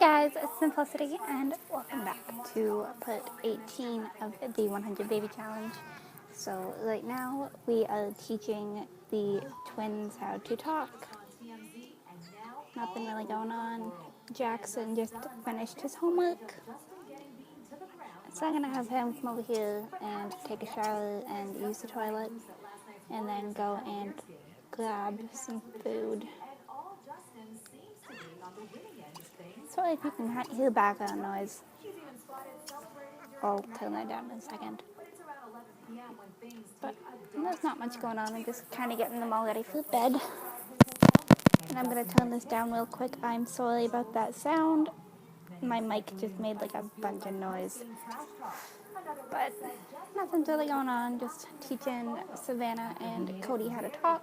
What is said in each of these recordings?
Guys, it's Simplicity and welcome back to part 18 of the 100 Baby Challenge. So right now we are teaching the twins how to talk. Nothing really going on. Jackson just finished his homework. So I'm going to have him come over here and take a shower and use the toilet and then go and grab some food. Sorry if you can hear background noise. I'll turn that down in a second. But there's not much going on. I'm just kind of getting them all ready for bed. And I'm going to turn this down real quick. I'm sorry about that sound. My mic just made like a bunch of noise. But nothing's really going on. Just teaching Savannah and Cody how to talk.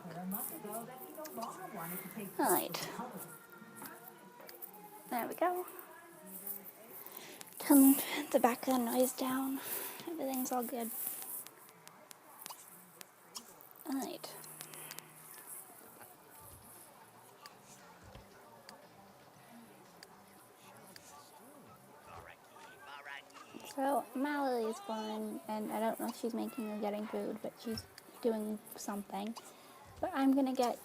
Alright. There we go. Turn the background noise down. Everything's all good. Alright. So Mallory is born, and I don't know if she's making or getting food, but she's doing something. But I'm gonna get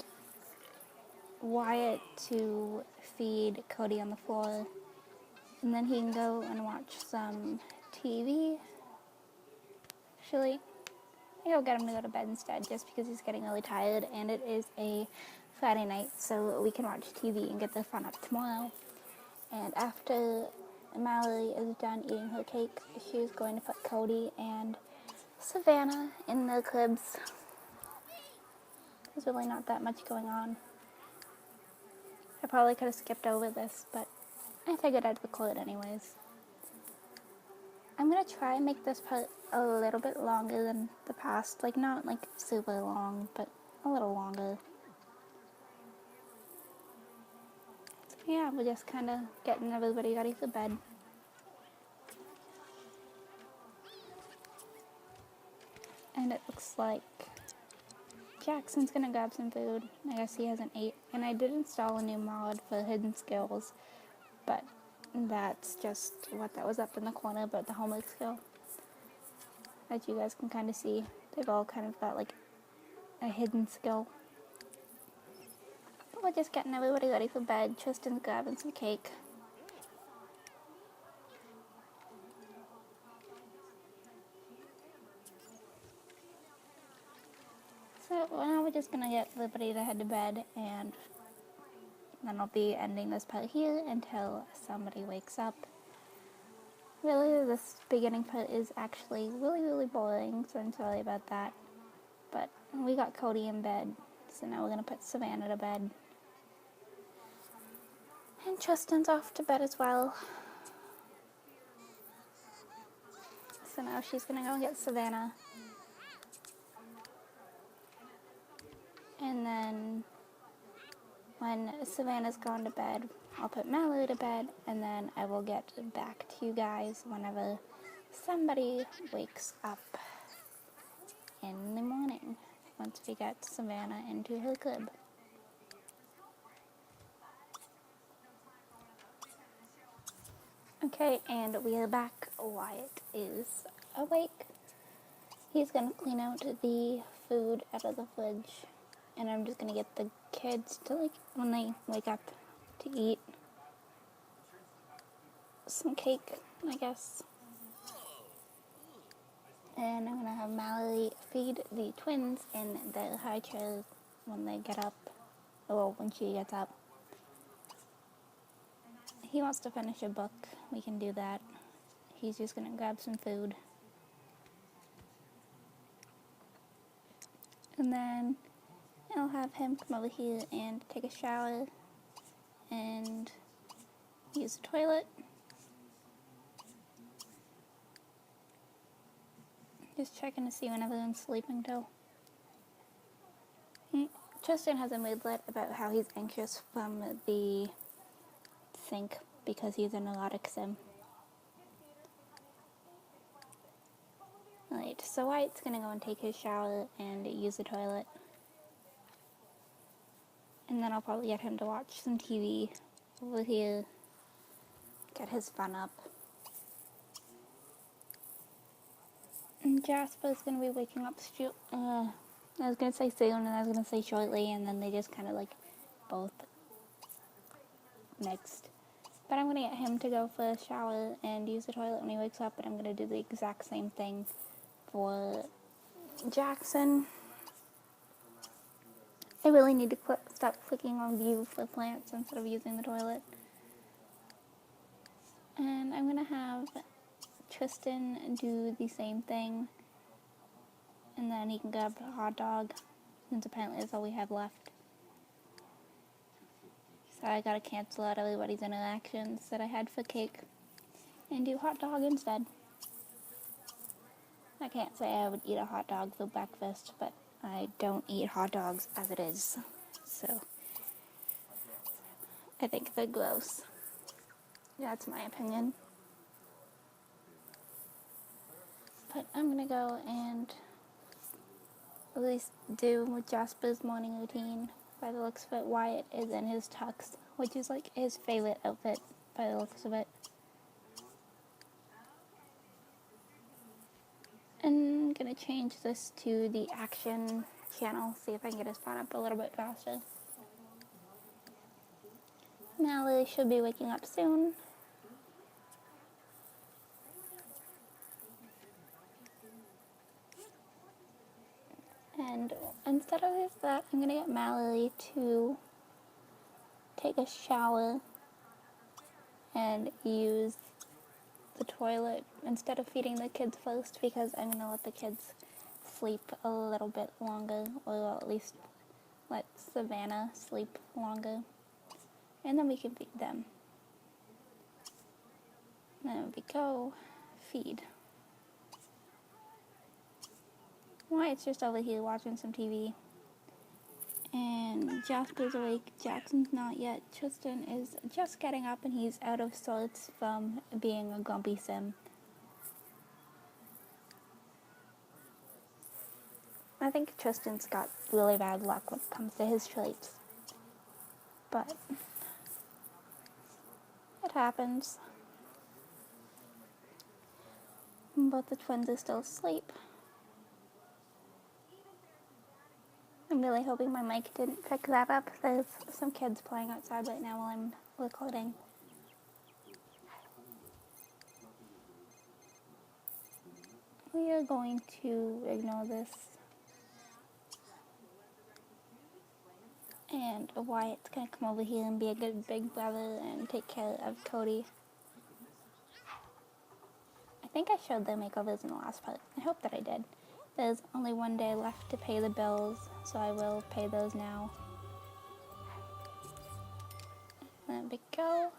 Wyatt to feed Cody on the floor, and then he can go and watch some TV. Actually, I'll get him to go to bed instead, just because he's getting really tired, and it is a Friday night, so we can watch TV and get the fun up tomorrow. And after Mallory is done eating her cake, she's going to put Cody and Savannah in their cribs. There's really not that much going on. I probably could have skipped over this, but I figured I'd record it anyways. I'm going to try and make this part a little bit longer than the past. Like, not like super long, but a little longer. So yeah, we're just kind of getting everybody ready for bed. And it looks like Jackson's gonna grab some food. I guess he hasn't ate. And I did install a new mod for hidden skills, but that's just what that was up in the corner about the homework skill. As you guys can kind of see, they've all kind of got like a hidden skill. But we're just getting everybody ready for bed. Tristan's grabbing some cake. So now we're just gonna get everybody to head to bed, and then I'll be ending this part here until somebody wakes up. Really, this beginning part is actually really boring, so I'm sorry about that. But we got Cody in bed, so now we're gonna put Savannah to bed. And Tristan's off to bed as well. So now she's gonna go and get Savannah. And then when Savannah's gone to bed, I'll put Mallory to bed, and then I will get back to you guys whenever somebody wakes up in the morning, once we get Savannah into her crib. Okay, and we are back. Wyatt is awake. He's gonna clean out the food out of the fridge. And I'm just gonna get the kids to, like, when they wake up, to eat some cake, I guess. And I'm gonna have Mallory feed the twins in their high chairs when they get up. Well, when she gets up. He wants to finish a book. We can do that. He's just gonna grab some food. And then I'll have him come over here and take a shower and use the toilet. Just checking to see when everyone's sleeping till. Tristan has a moodlet about how he's anxious from the sink because he's a neurotic sim. Alright, so Wyatt's gonna go and take his shower and use the toilet. And then I'll probably get him to watch some TV over here get his fun up. And Jasper's gonna be waking up I was gonna say soon and I was gonna say shortly, and then they just kind of like both mixed. But I'm gonna get him to go for a shower and use the toilet when he wakes up, and I'm gonna do the exact same thing for Jackson. I really need to stop clicking on view for plants instead of using the toilet. And I'm gonna have Tristan do the same thing, and then he can grab a hot dog, since apparently that's all we have left. So I gotta cancel out everybody's interactions that I had for cake and do hot dog instead. I can't say I would eat a hot dog for breakfast, but I don't eat hot dogs as it is, so I think they're gross. That's my opinion. But I'm gonna go and at least do Jasper's morning routine. By the looks of it, Wyatt is in his tux, which is like his favorite outfit by the looks of it. And I'm gonna change this to the action channel, see if I can get his phone up a little bit faster. Mallory should be waking up soon. And instead of that, I'm gonna get Mallory to take a shower and use the toilet instead of feeding the kids first, because I'm gonna let the kids sleep a little bit longer, or at least let Savannah sleep longer, and then we can feed them. There we go. Feed. Wyatt's just over here watching some TV. And Jasper's awake. Jackson's not yet. Tristan is just getting up and he's out of sorts from being a grumpy sim. I think Tristan's got really bad luck when it comes to his traits. But it happens. Both the twins are still asleep. I'm really hoping my mic didn't pick that up. There's some kids playing outside right now while I'm recording. We are going to ignore this. And Wyatt's gonna come over here and be a good big brother and take care of Cody. I think I showed their makeovers in the last part. I hope that I did. There's only one day left to pay the bills, so I will pay those now. There we go.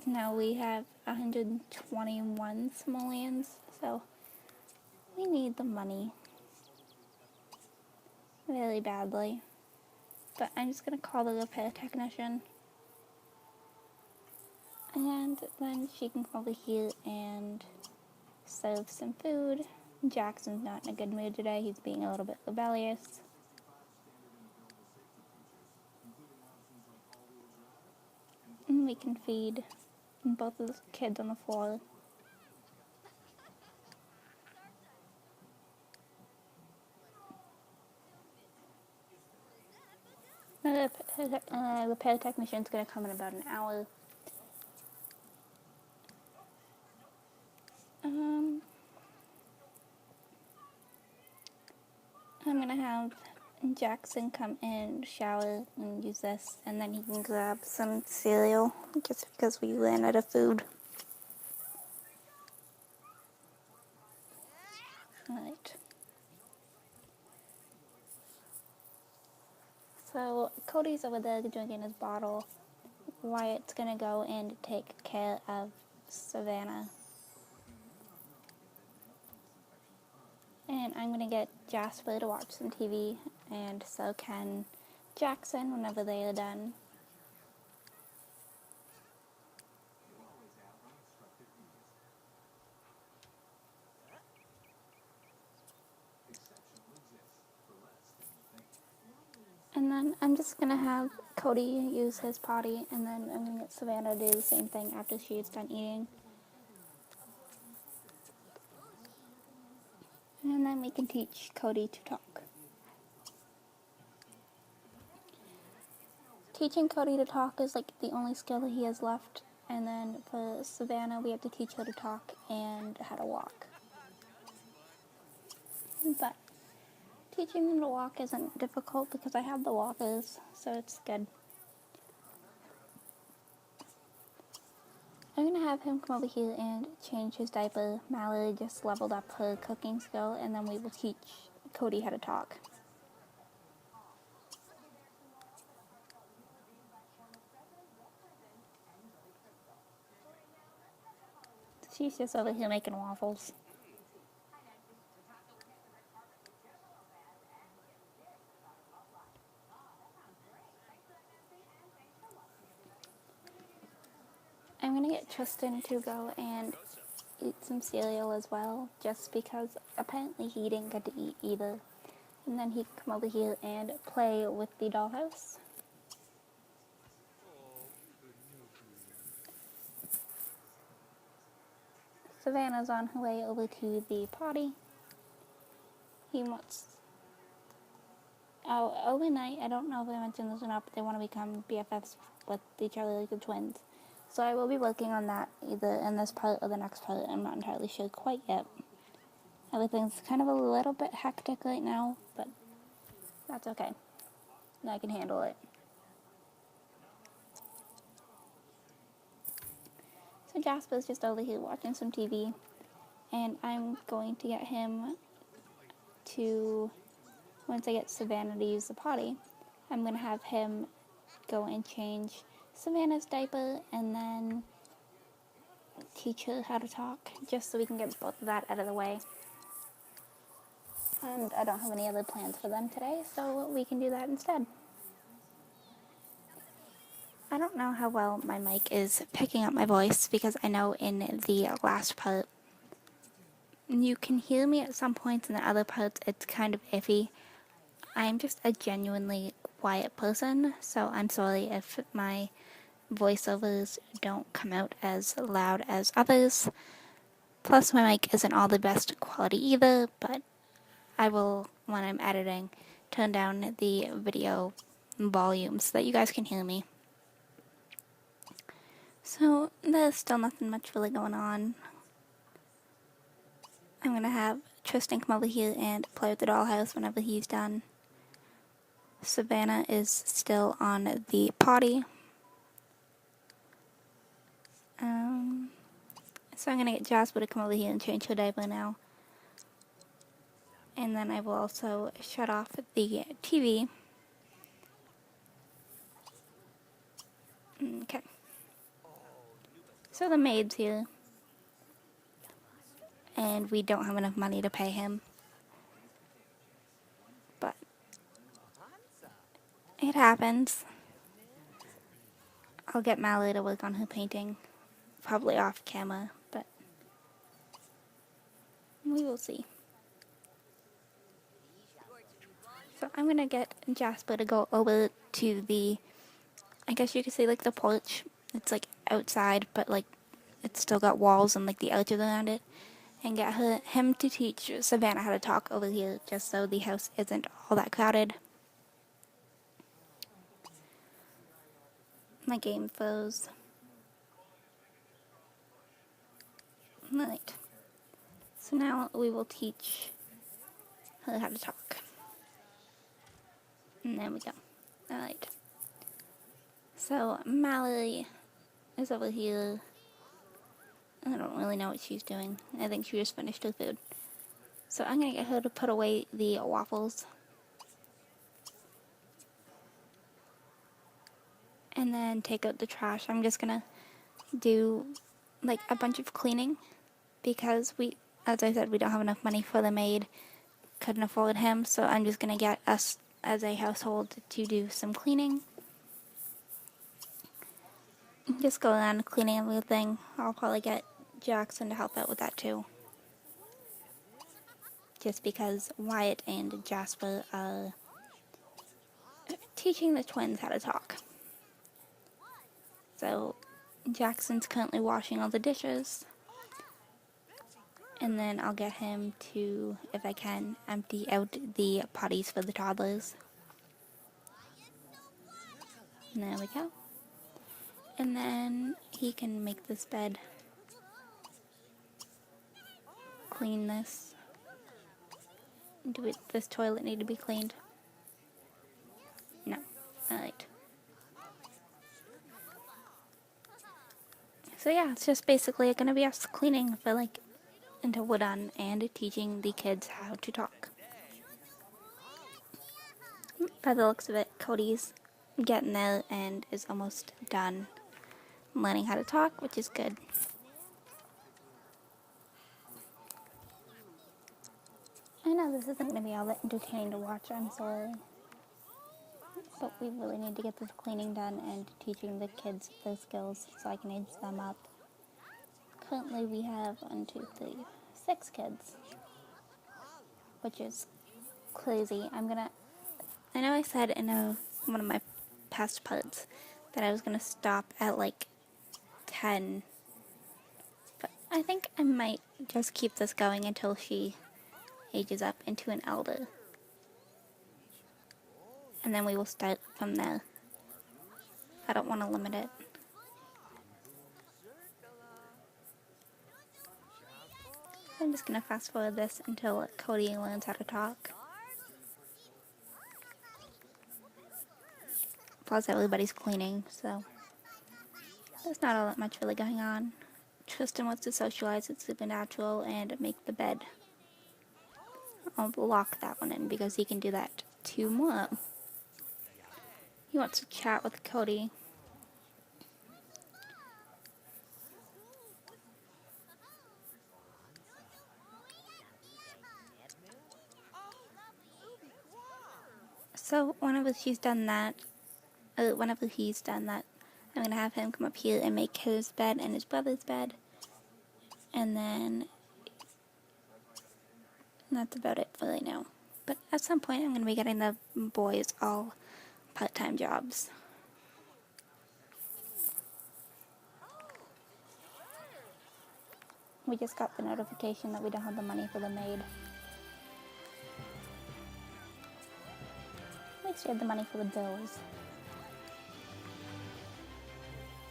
Now we have 121 simoleons, so we need the money really badly. But I'm just gonna call the repair technician, and then she can come over here and serve some food. Jackson's not in a good mood today. He's being a little bit rebellious. And we can feed both of the kids on the floor. The repair technician's going to come in about an hour. I'm going to have Jackson come in, shower, and use this, and then he can grab some cereal, just because we ran out of food. Alright. So, Cody's over there drinking his bottle. Wyatt's going to go and take care of Savannah. And I'm going to get Jasper to watch some TV, and so can Jackson whenever they are done. And then I'm just gonna have Cody use his potty, and then I'm gonna get Savannah to do the same thing after she's done eating. And then we can teach Cody to talk. Teaching Cody to talk is like the only skill that he has left. And then for Savannah, we have to teach her to talk and how to walk. But teaching them to walk isn't difficult because I have the walkers, so it's good. I'm gonna have him come over here and change his diaper. Mallory just leveled up her cooking skill, and then we will teach Cody how to talk. She's just over here making waffles. I'm gonna get Tristan to go and eat some cereal as well, just because apparently he didn't get to eat either. And then he can come over here and play with the dollhouse. Savannah's on her way over to the potty. He wants... Oh, overnight, I don't know if I mentioned this or not, but they want to become BFFs with each other like the twins. So I will be working on that either in this part or the next part. I'm not entirely sure quite yet. Everything's kind of a little bit hectic right now, but that's okay. I can handle it. So Jasper's just over here watching some TV, and I'm going to get him to, once I get Savannah to use the potty, I'm going to have him go and change Savannah's diaper and then teach her how to talk, just so we can get both of that out of the way. And I don't have any other plans for them today, so we can do that instead. I don't know how well my mic is picking up my voice, because I know in the last part you can hear me at some points, and the other parts it's kind of iffy. I'm just a genuinely quiet person, so I'm sorry if my voiceovers don't come out as loud as others. Plus my mic isn't all the best quality either, but I will, when I'm editing, turn down the video volume so that you guys can hear me. So there's still nothing much really going on. I'm gonna have Tristan come over here and play with the dollhouse whenever he's done. Savannah is still on the potty. So I'm gonna get Jasper to come over here and change her diaper now. And then I will also shut off the TV. Okay. So the maid's here. And we don't have enough money to pay him. But it happens. I'll get Mallory to work on her painting. Probably off camera, but we will see. So I'm gonna get Jasper to go over to the, I guess you could say like the porch. It's like outside, but like it's still got walls and like the arches around it. And get him to teach Savannah how to talk over here, just so the house isn't all that crowded. My game froze. Alright. So now we will teach her how to talk. And there we go. Alright. So Mallory is over here. I don't really know what she's doing. I think she just finished her food. So I'm gonna get her to put away the waffles. And then take out the trash. I'm just gonna do like a bunch of cleaning, because we, as I said, we don't have enough money for the maid. Couldn't afford him, so I'm just gonna get us as a household to do some cleaning. Just go around cleaning everything. I'll probably get Jackson to help out with that too. Just because Wyatt and Jasper are teaching the twins how to talk. So Jackson's currently washing all the dishes, and then I'll get him to, if I can, empty out the potties for the toddlers. And there we go. And then he can make this bed, clean this. This toilet need to be cleaned? No. Alright. So yeah, it's just basically going to be us cleaning for like until we're done and teaching the kids how to talk. By the looks of it, Cody's getting there and is almost done learning how to talk, which is good. I know this isn't going to be all that entertaining to watch, I'm sorry. But we really need to get this cleaning done and teaching the kids their skills so I can age them up. Currently we have 6 kids, which is crazy. I know I said in one of my past parts that I was going to stop at like 10, but I think I might just keep this going until she ages up into an elder. And then we will start from there. I don't want to limit it. I'm just going to fast forward this until Cody learns how to talk. Plus everybody's cleaning, so there's not all that much really going on. Tristan wants to socialize with Supernatural and make the bed. I'll lock that one in because he can do that tomorrow. He wants to chat with Cody. So whenever he's done that, I'm going to have him come up here and make his bed and his brother's bed. And then that's about it for right now. But at some point I'm going to be getting the boys all part-time jobs. We just got the notification that we don't have the money for the maid. At least we had the money for the bills.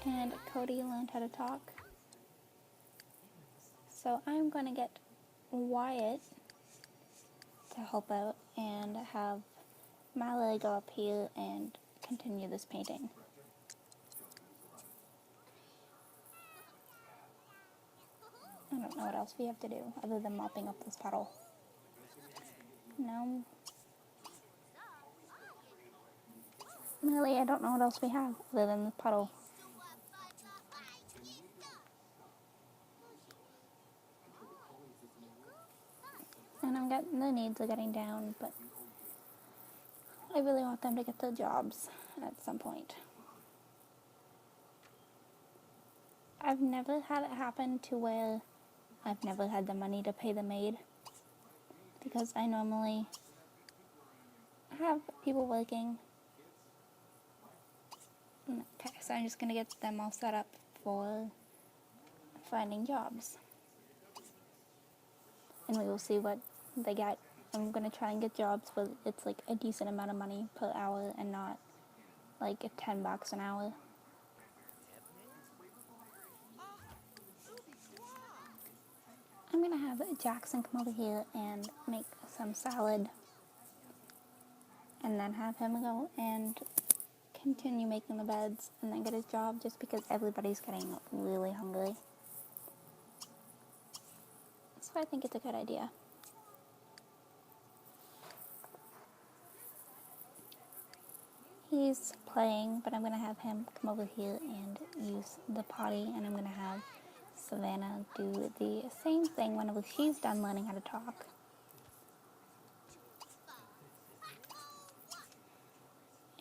And Cody learned how to talk. So I'm going to get Wyatt to help out and have Mallory go up here and continue this painting. I don't know what else we have to do other than mopping up this puddle. No. Really, I don't know what else we have other than the puddle. And their needs are getting down, but I really want them to get their jobs at some point. I've never had it happen to where I've never had the money to pay the maid, because I normally have people working. Okay, so I'm just going to get them all set up for finding jobs. And we will see what they get. I'm going to try and get jobs where it's like a decent amount of money per hour and not like $10 an hour. I'm going to have Jackson come over here and make some salad. And then have him go and continue making the beds and then get his job, just because everybody's getting really hungry. So I think it's a good idea. He's playing, but I'm going to have him come over here and use the potty, and I'm going to have Savannah do the same thing whenever she's done learning how to talk.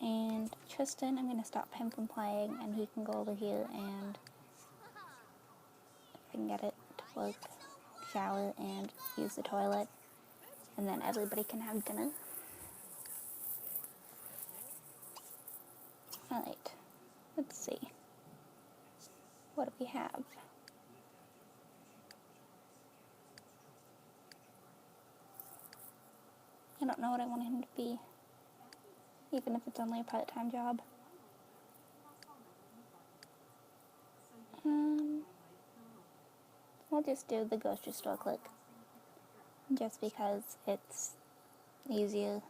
And Tristan, I'm going to stop him from playing, and he can go over here and, if I can get it to work, shower and use the toilet, and then everybody can have dinner. Alright, let's see. What do we have? I don't know what I want him to be, even if it's only a part-time job. We'll just do the grocery store clerk, just because it's easier.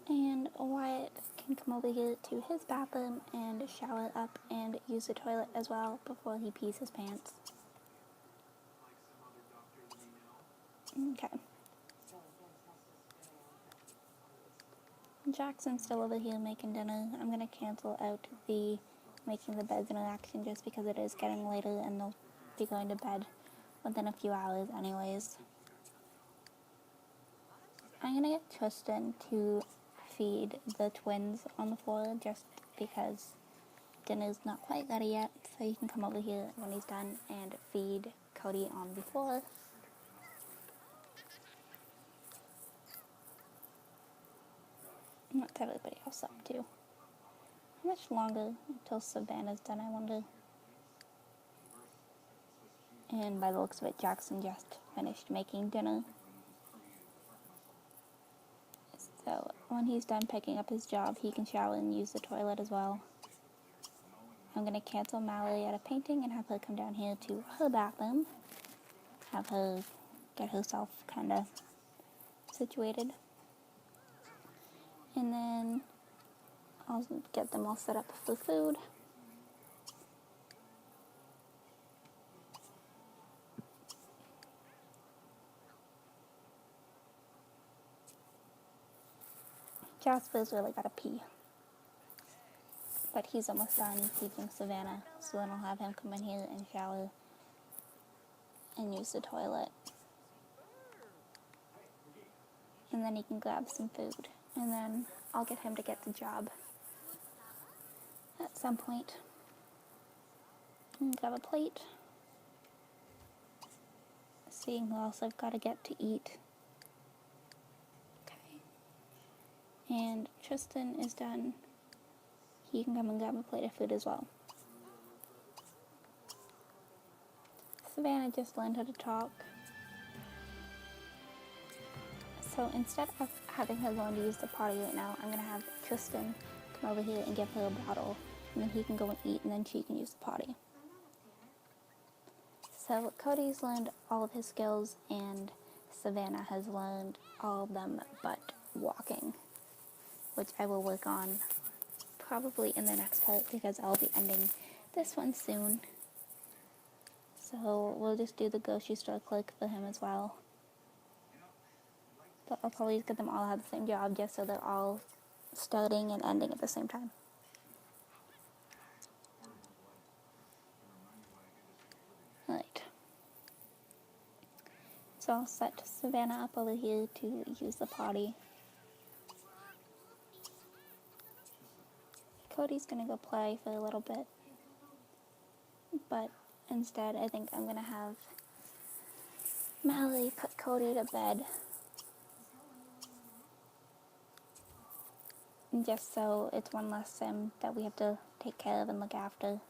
And Wyatt can come over here to his bathroom and shower up and use the toilet as well before he pees his pants. Okay. Jackson's still over here making dinner. I'm going to cancel out the making the beds interaction just because it is getting later and they'll be going to bed within a few hours anyways. I'm going to get Tristan to feed the twins on the floor just because dinner's not quite ready yet, so he can come over here when he's done and feed Cody on the floor. And what's everybody else up to? How much longer until Savannah's done, I wonder? And by the looks of it, Jackson just finished making dinner. So when he's done picking up his job, he can shower and use the toilet as well. I'm going to cancel Mallory out of painting and have her come down here to her bathroom. Have her get herself kind of situated. And then I'll get them all set up for food. Jasper's really got to pee. But he's almost done feeding Savannah, so then I'll have him come in here and shower and use the toilet. And then he can grab some food. And then I'll get him to get the job at some point. And grab a plate. Seeing who else I've got to get to eat. Okay. And Tristan is done. He can come and grab a plate of food as well. Savannah just learned how to talk. So instead of having her going to use the potty right now, I'm going to have Tristan come over here and give her a bottle. And then he can go and eat, and then she can use the potty. So Cody's learned all of his skills, and Savannah has learned all of them but walking, which I will work on probably in the next part because I'll be ending this one soon. So we'll just do the grocery store clerk for him as well. But I'll probably get them all to have the same job just so they're all starting and ending at the same time. Right. So I'll set Savannah up over here to use the potty. Cody's gonna go play for a little bit. But instead, I think I'm gonna have Mallory put Cody to bed. Just so it's one less sim that we have to take care of and look after.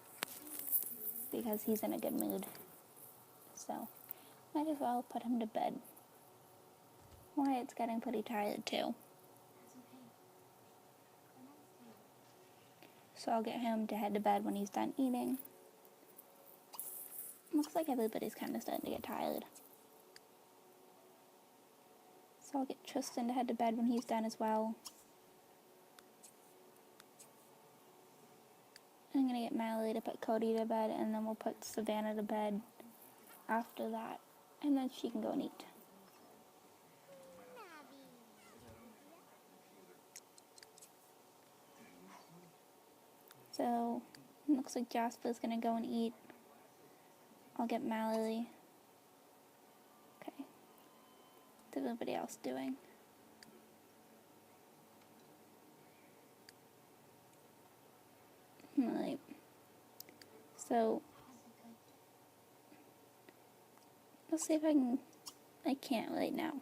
Because he's in a good mood. So, might as well put him to bed. Wyatt's getting pretty tired too. So I'll get him to head to bed when he's done eating. Looks like everybody's kind of starting to get tired. So I'll get Tristan to head to bed when he's done as well. I'm going to get Mallory to put Cody to bed, and then we'll put Savannah to bed after that. And then she can go and eat. So, it looks like Jasper's going to go and eat. I'll get Mallory. Okay. What's everybody else doing? Alright. So, let's see if I can't right now.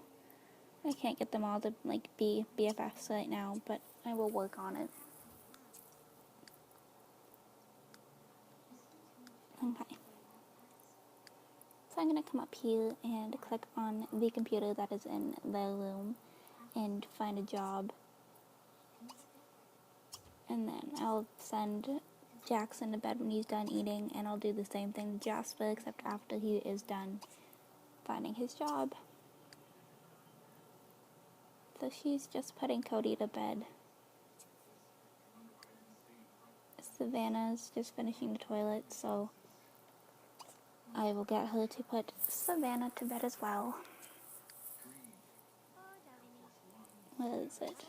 I can't get them all to like be BFFs right now, but I will work on it. Okay. So I'm going to come up here and click on the computer that is in their room and find a job. And then I'll send Jackson to bed when he's done eating, and I'll do the same thing to Jasper, except after he is done finding his job. So she's just putting Cody to bed. Savannah's just finishing the toilet, so I will get her to put Savannah to bed as well. Where is it?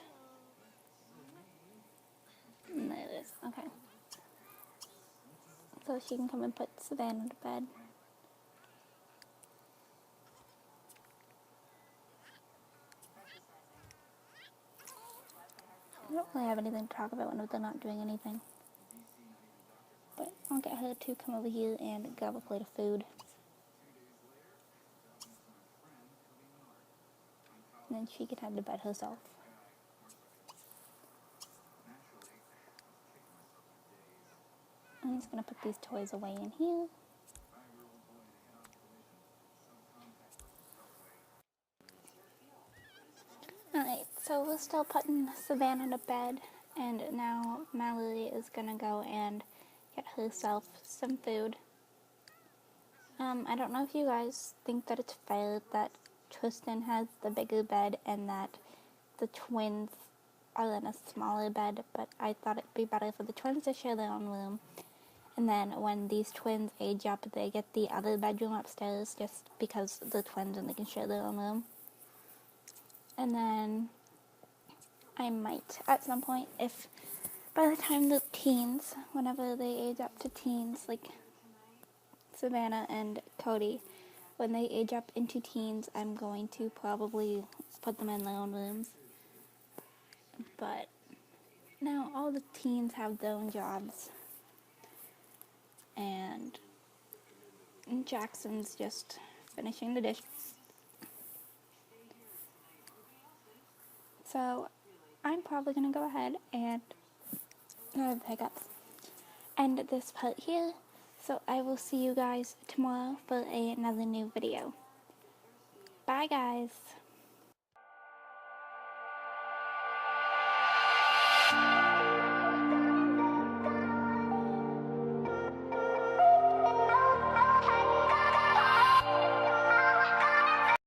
There it is. Okay. So she can come and put Savannah to bed. I don't really have anything to talk about when they're not doing anything. But I'll get her to come over here and grab a plate of food. And then she can head to bed herself. I'm just going to put these toys away in here. Alright, so we're still putting Savannah to bed. And now Mallory is going to go and get herself some food. I don't know if you guys think that it's fair that Tristan has the bigger bed and that the twins are in a smaller bed, but I thought it'd be better for the twins to share their own room. And then when these twins age up, they get the other bedroom upstairs just because they're twins and they can share their own room. And then I might, at some point, if by the time the teens, whenever they age up to teens, like Savannah and Cody, when they age up into teens, I'm going to probably put them in their own rooms. But now all the teens have their own jobs. And Jackson's just finishing the dishes. So I'm probably going to go ahead and pick up end this part here. So I will see you guys tomorrow for another new video. Bye guys.